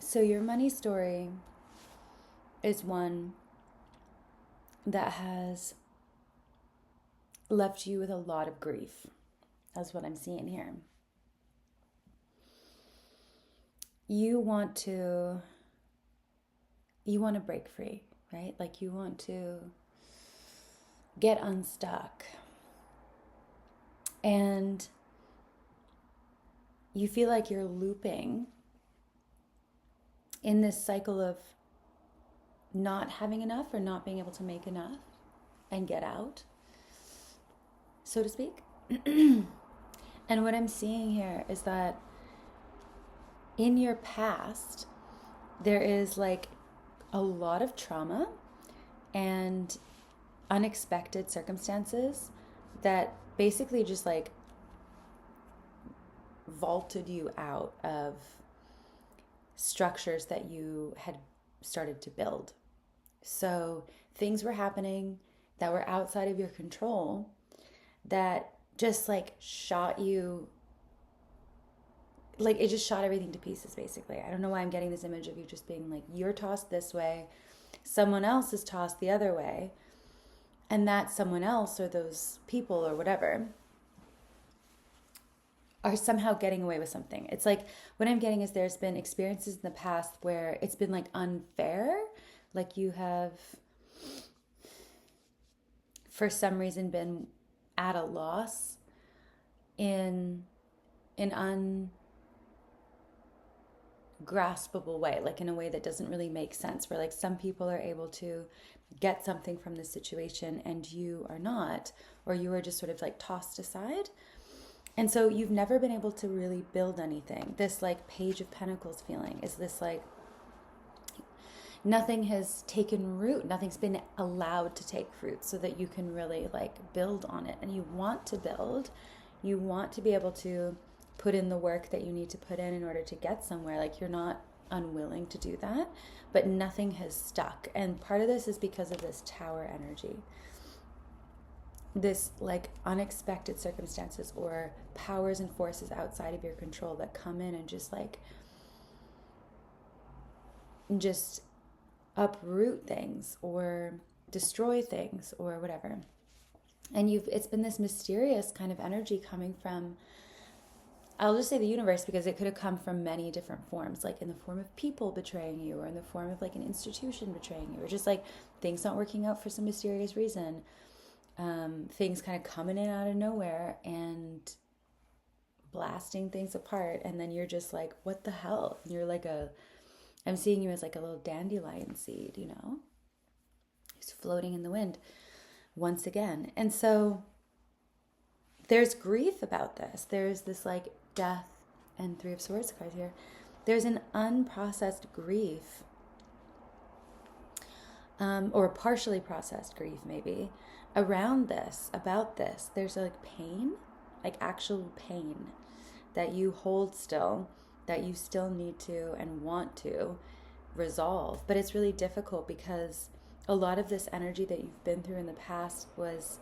So your money story is one that has left you with a lot of grief. That's what I'm seeing here. You want to break free, right? Like you want to get unstuck. And you feel like you're looping in this cycle of not having enough or not being able to make enough and get out, so to speak. And what I'm seeing here is that in your past, there is like a lot of trauma and unexpected circumstances that basically just like vaulted you out of structures that you had started to build. So things were happening that were outside of your control that just like shot you, like it just shot everything to pieces basically. I don't know why I'm getting this image of you just being like, you're tossed this way, someone else is tossed the other way, and that someone else or those people or whatever are somehow getting away with something. It's like what I'm getting is there's been experiences in the past where it's been like unfair, like you have for some reason been at a loss in an ungraspable way, like in a way that doesn't really make sense, where like some people are able to get something from the situation and you are not, or you are just sort of like tossed aside. And so you've never been able to really build anything. This like Page of Pentacles feeling is this like nothing has taken root, nothing's been allowed to take root so that you can really like build on it. And you want to build, you want to be able to put in the work that you need to put in order to get somewhere. Like you're not unwilling to do that, but nothing has stuck. And part of this is because of this Tower energy. This like unexpected circumstances or powers and forces outside of your control that come in and just like just uproot things or destroy things or whatever. And it's been this mysterious kind of energy coming from, I'll just say the universe, because it could have come from many different forms, like in the form of people betraying you, or in the form of like an institution betraying you, or just like things not working out for some mysterious reason. Things kind of coming in out of nowhere and blasting things apart. And then you're just like, what the hell? You're like I'm seeing you as like a little dandelion seed, you know, just floating in the wind once again. And so there's grief about this. There's this like death and Three of Swords cards here. There's an unprocessed grief, or partially processed grief maybe, around this, about this. There's like pain, like actual pain that you hold still, that you still need to and want to resolve. But it's really difficult because a lot of this energy that you've been through in the past was,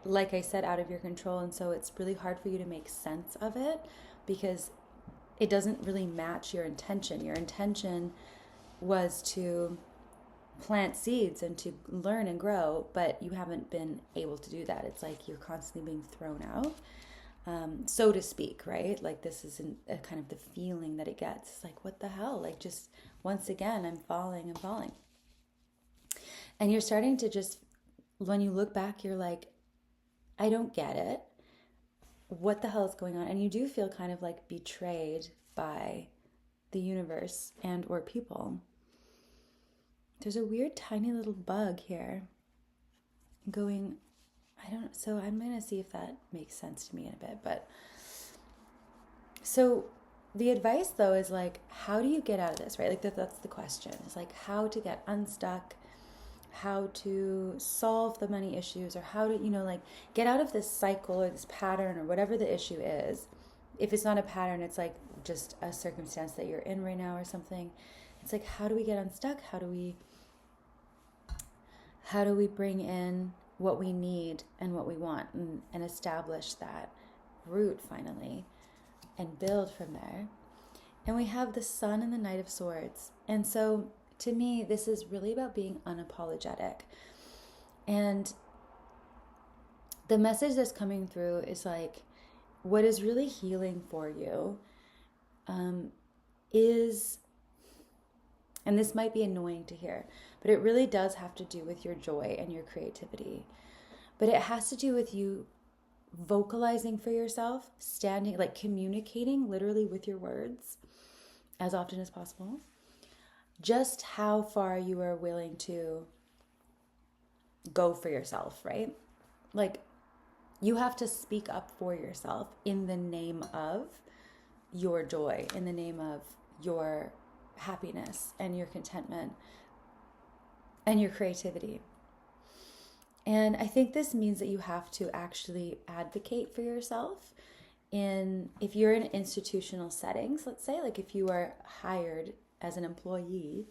like I said, out of your control. And so it's really hard for you to make sense of it because it doesn't really match your intention. Your intention was to plant seeds and to learn and grow, but you haven't been able to do that. It's like you're constantly being thrown out, so to speak, right? Like this isn't a kind of the feeling that it gets. It's like, what the hell? Like just once again, I'm falling. And you're starting to just, when you look back, you're like, I don't get it. What the hell is going on? And you do feel kind of like betrayed by the universe and or people. There's a weird tiny little bug here going, I don't know. So I'm going to see if that makes sense to me in a bit. But so the advice though is like, how do you get out of this, right? Like that's the question. It's like how to get unstuck, how to solve the money issues, or how to, like get out of this cycle or this pattern or whatever the issue is. If it's not a pattern, it's like just a circumstance that you're in right now or something. It's like, how do we get unstuck? How do we bring in what we need and what we want and establish that root finally and build from there? And we have the Sun and the Knight of Swords. And so to me, this is really about being unapologetic. And the message that's coming through is like, what is really healing for you is, and this might be annoying to hear, but it really does have to do with your joy and your creativity. But it has to do with you vocalizing for yourself, standing, like communicating literally with your words as often as possible, just how far you are willing to go for yourself, right? Like, you have to speak up for yourself in the name of your joy, in the name of your happiness and your contentment and your creativity. And I think this means that you have to actually advocate for yourself if you're in institutional settings, let's say, like if you are hired as an employee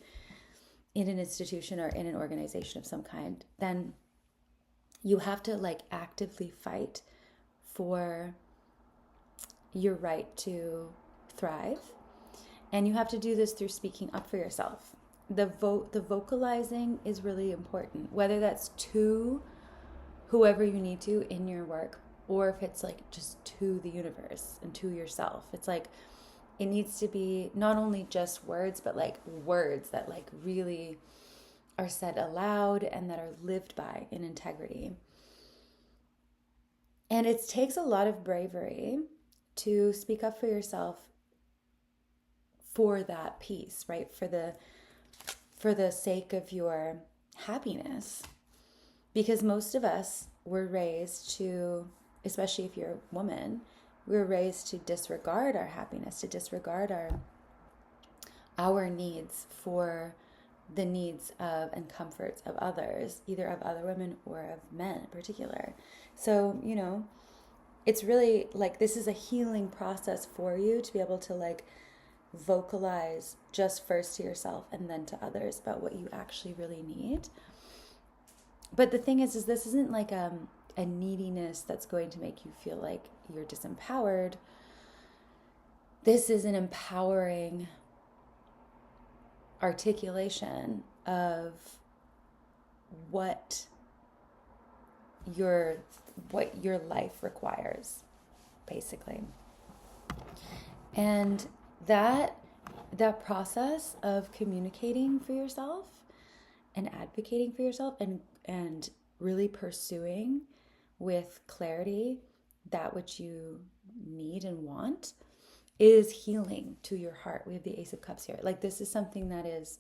in an institution or in an organization of some kind, then you have to like actively fight for your right to thrive. And you have to do this through speaking up for yourself. The vocalizing is really important, whether that's to whoever you need to in your work, or if it's like just to the universe and to yourself. It's like, it needs to be not only just words, but like words that like really are said aloud and that are lived by in integrity. And it takes a lot of bravery to speak up for yourself for that piece, right? For the sake of your happiness. Because most of us were raised to, especially if you're a woman, we were raised to disregard our happiness, to disregard our needs for the needs of and comforts of others, either of other women or of men in particular. So, you know, it's really like, this is a healing process for you to be able to like vocalize just first to yourself and then to others about what you actually really need. But the thing is this isn't like a neediness that's going to make you feel like you're disempowered. This is an empowering articulation of what your life requires, basically. And that process of communicating for yourself and advocating for yourself and really pursuing with clarity that which you need and want is healing to your heart. We have the Ace of Cups here. Like, this is something that is,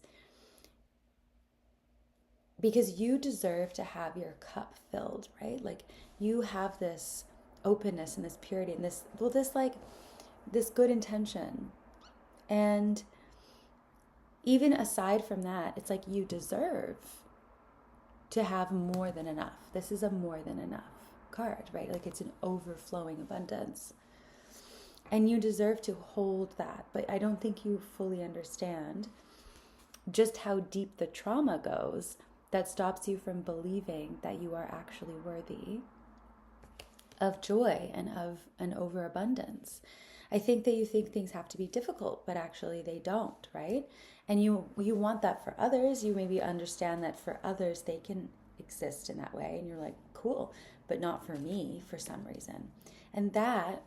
because you deserve to have your cup filled, right? Like, you have this openness and this purity and this good intention. And even aside from that, it's like you deserve to have more than enough. This is a more than enough card, right? Like, it's an overflowing abundance. And you deserve to hold that. But I don't think you fully understand just how deep the trauma goes that stops you from believing that you are actually worthy of joy and of an overabundance. I think that you think things have to be difficult, but actually they don't, right? And you want that for others. You maybe understand that for others they can exist in that way, and you're like, cool, but not for me for some reason. And that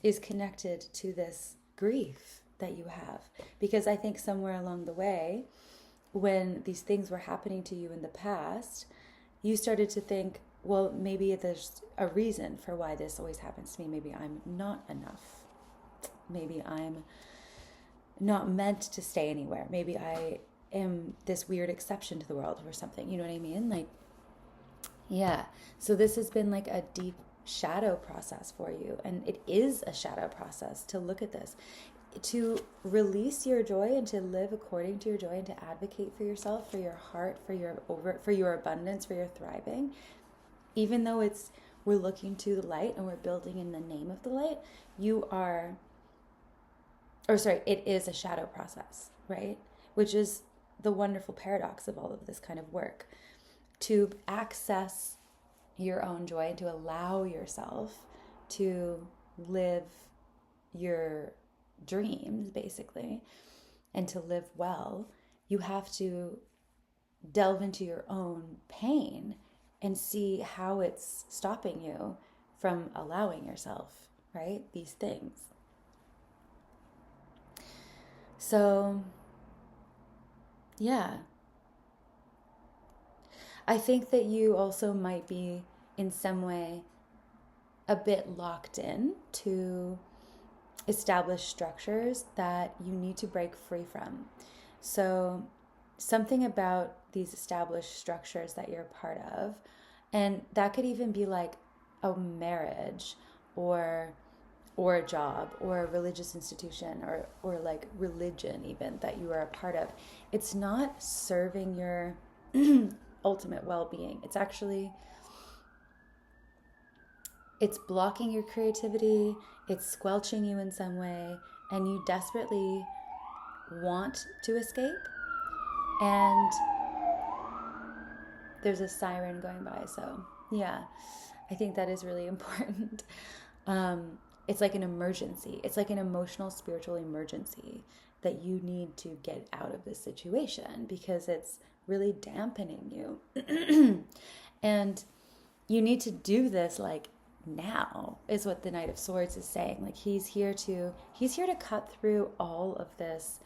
is connected to this grief that you have, because I think somewhere along the way, when these things were happening to you in the past, you started to think, well, maybe there's a reason for why this always happens to me. Maybe I'm not enough. Maybe I'm not meant to stay anywhere. Maybe I am this weird exception to the world or something. You know what I mean? Like, yeah. So this has been like a deep shadow process for you. And it is a shadow process to look at this, to release your joy and to live according to your joy and to advocate for yourself, for your heart, for your abundance, for your thriving. Even though we're looking to the light and we're building in the name of the light, it is a shadow process, right? Which is the wonderful paradox of all of this kind of work. To access your own joy and to allow yourself to live your dreams, basically, and to live well, you have to delve into your own pain and see how it's stopping you from allowing yourself, right? These things. So, yeah. I think that you also might be in some way a bit locked in to established structures that you need to break free from. So, something about these established structures that you're a part of, and that could even be like a marriage or a job or a religious institution or like religion even that you are a part of. It's not serving your ultimate well-being. It's actually, it's blocking your creativity, it's squelching you in some way, and you desperately want to escape. And there's a siren going by, so yeah, I think that is really important. It's like an emergency. It's like an emotional, spiritual emergency that you need to get out of this situation because it's really dampening you. And you need to do this like now, is what the Knight of Swords is saying. Like he's here to cut through all of this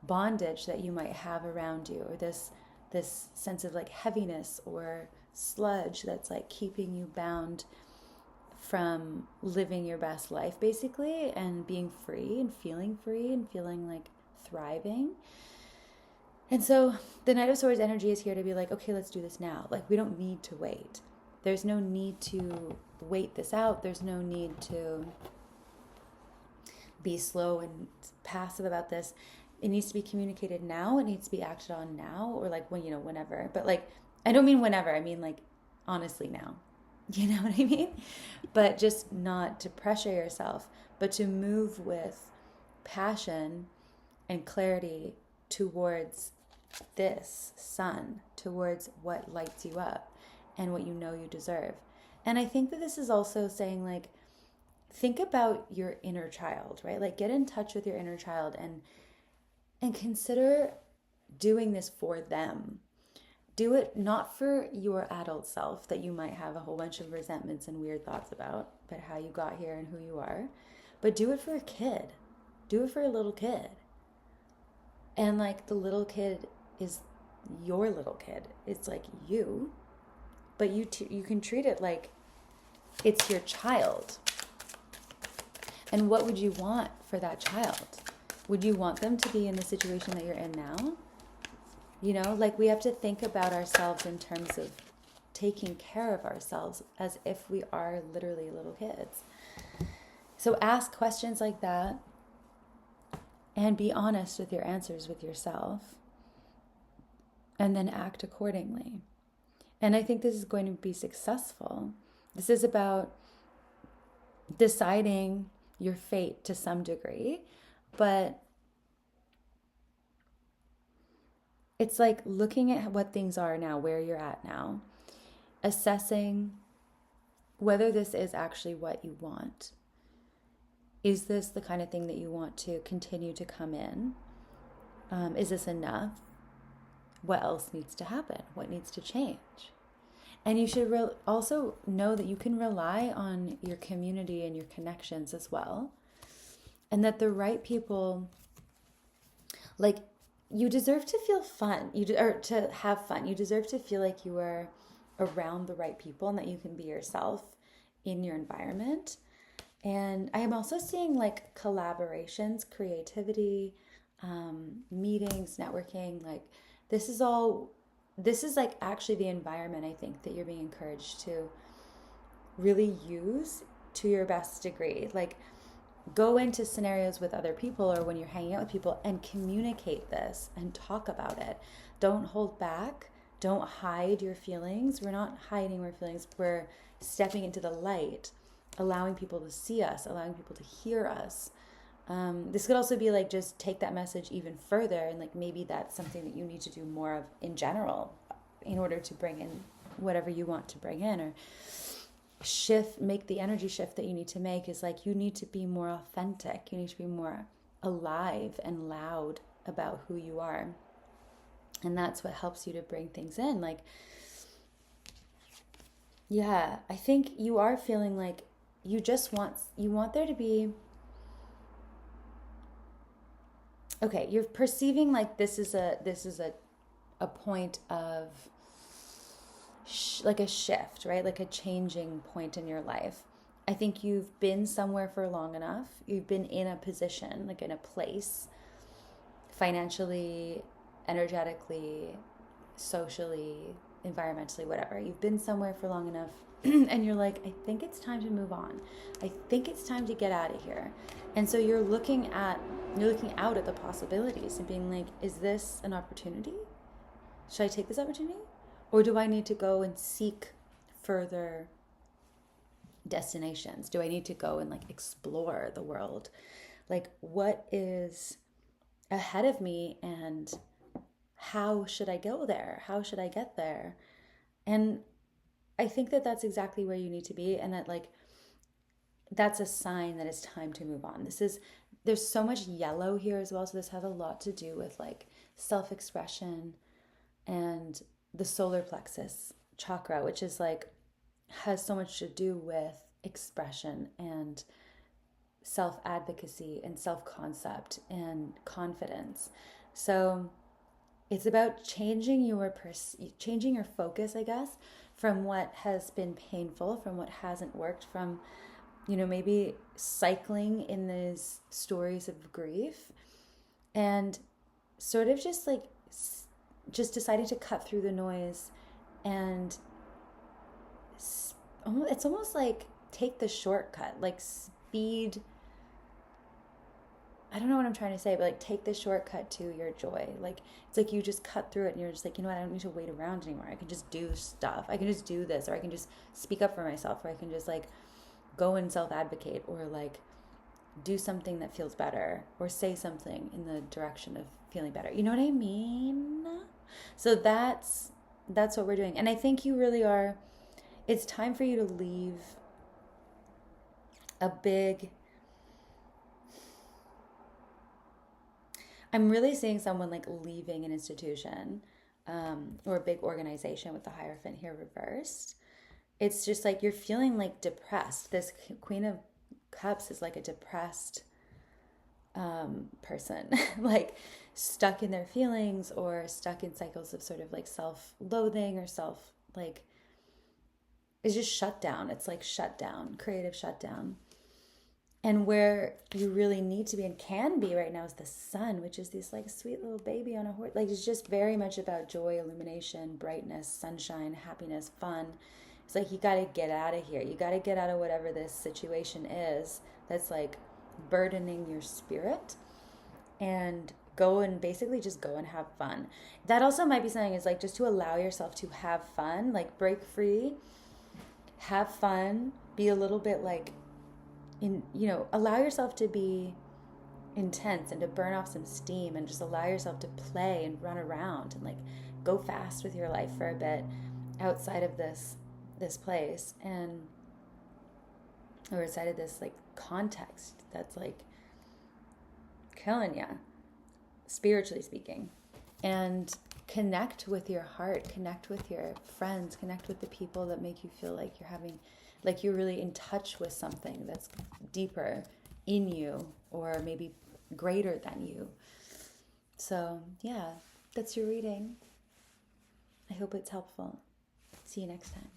bondage that you might have around you, or this sense of like heaviness or sludge that's like keeping you bound from living your best life, basically, and being free and feeling like thriving. And so the Knight of Swords energy is here to be like, okay, let's do this now. Like, we don't need to wait. There's no need to wait this out. There's no need to be slow and passive about this. It needs to be communicated now. It needs to be acted on now, or like when, whenever. But like, I don't mean whenever. I mean like, honestly now. You know what I mean? But just not to pressure yourself, but to move with passion and clarity towards this sun, towards what lights you up and what you know you deserve. And I think that this is also saying like, think about your inner child, right? Like get in touch with your inner child and consider doing this for them. Do it not for your adult self that you might have a whole bunch of resentments and weird thoughts about how you got here and who you are, but do it for a kid. Do it for a little kid. And like the little kid is your little kid. It's like you, but you can treat it like it's your child. And what would you want for that child? Would you want them to be in the situation that you're in now? Like we have to think about ourselves in terms of taking care of ourselves as if we are literally little kids. So ask questions like that and be honest with your answers with yourself and then act accordingly. And I think this is going to be successful. This is about deciding your fate to some degree, but it's like looking at what things are now, where you're at now, assessing whether this is actually what you want. Is this the kind of thing that you want to continue to come in? Is this enough? What else needs to happen? What needs to change? And you should also know that you can rely on your community and your connections as well. And that the right people, like, you deserve to feel fun, or to have fun. You deserve to feel like you are around the right people and that you can be yourself in your environment. And I am also seeing like collaborations, creativity, meetings, networking. Like this is like actually the environment I think that you're being encouraged to really use to your best degree. Like go into scenarios with other people or when you're hanging out with people and communicate this and talk about it. Don't hold back. Don't hide your feelings. We're not hiding our feelings. We're stepping into the light, allowing people to see us, allowing people to hear us. This could also be like just take that message even further, and like maybe that's something that you need to do more of in general in order to bring in whatever you want to bring in, or make the energy shift that you need to make is like you need to be more authentic. You need to be more alive and loud about who you are. And that's what helps you to bring things in. Like, yeah, I think you are feeling like you want there to be, okay, you're perceiving like this is a point of like a shift, right? Like a changing point in your life. I think you've been somewhere for long enough. You've been in a position, like in a place, financially, energetically, socially, environmentally, whatever. You've been somewhere for long enough and you're like, I think it's time to move on. I think it's time to get out of here. And so you're looking out at the possibilities and being like, is this an opportunity? Should I take this opportunity? Or do I need to go and seek further destinations? Do I need to go and like explore the world? Like, what is ahead of me and how should I go there? How should I get there? And I think that that's exactly where you need to be, and that like that's a sign that it's time to move on. There's so much yellow here as well, so this has a lot to do with like self-expression and the solar plexus chakra, which is like has so much to do with expression and self-advocacy and self-concept and confidence. So it's about changing your focus, I guess, from what has been painful, from what hasn't worked, from maybe cycling in these stories of grief, and sort of just deciding to cut through the noise. And it's almost like take the shortcut, like speed. I don't know what I'm trying to say, but like take the shortcut to your joy. Like it's like you just cut through it and you're just like, you know what, I don't need to wait around anymore. I can just do stuff. I can just do this, or I can just speak up for myself, or I can just like go and self-advocate, or like do something that feels better, or say something in the direction of feeling better. You know what I mean? So that's what we're doing. And I think you really are, it's time for you to leave a big, I'm really seeing someone like leaving an institution, or a big organization with the Hierophant here reversed. It's just like you're feeling like depressed. This Queen of Cups is like a depressed person, like stuck in their feelings, or stuck in cycles of sort of like self-loathing, or it's just shut down. It's like shut down, creative shutdown. And where you really need to be and can be right now is the sun, which is this like sweet little baby on a horse. Like it's just very much about joy, illumination, brightness, sunshine, happiness, fun. It's like you got to get out of here. You got to get out of whatever this situation is that's like burdening your spirit, and go and basically just go and have fun. That also might be something, is like just to allow yourself to have fun, like break free, have fun, be a little bit like allow yourself to be intense and to burn off some steam, and just allow yourself to play and run around and like go fast with your life for a bit outside of this place, or outside of this like context that's like killing you, spiritually speaking. And connect with your heart, connect with your friends, connect with the people that make you feel like you're really in touch with something that's deeper in you, or maybe greater than you. So yeah, that's your reading. I hope it's helpful. See you next time.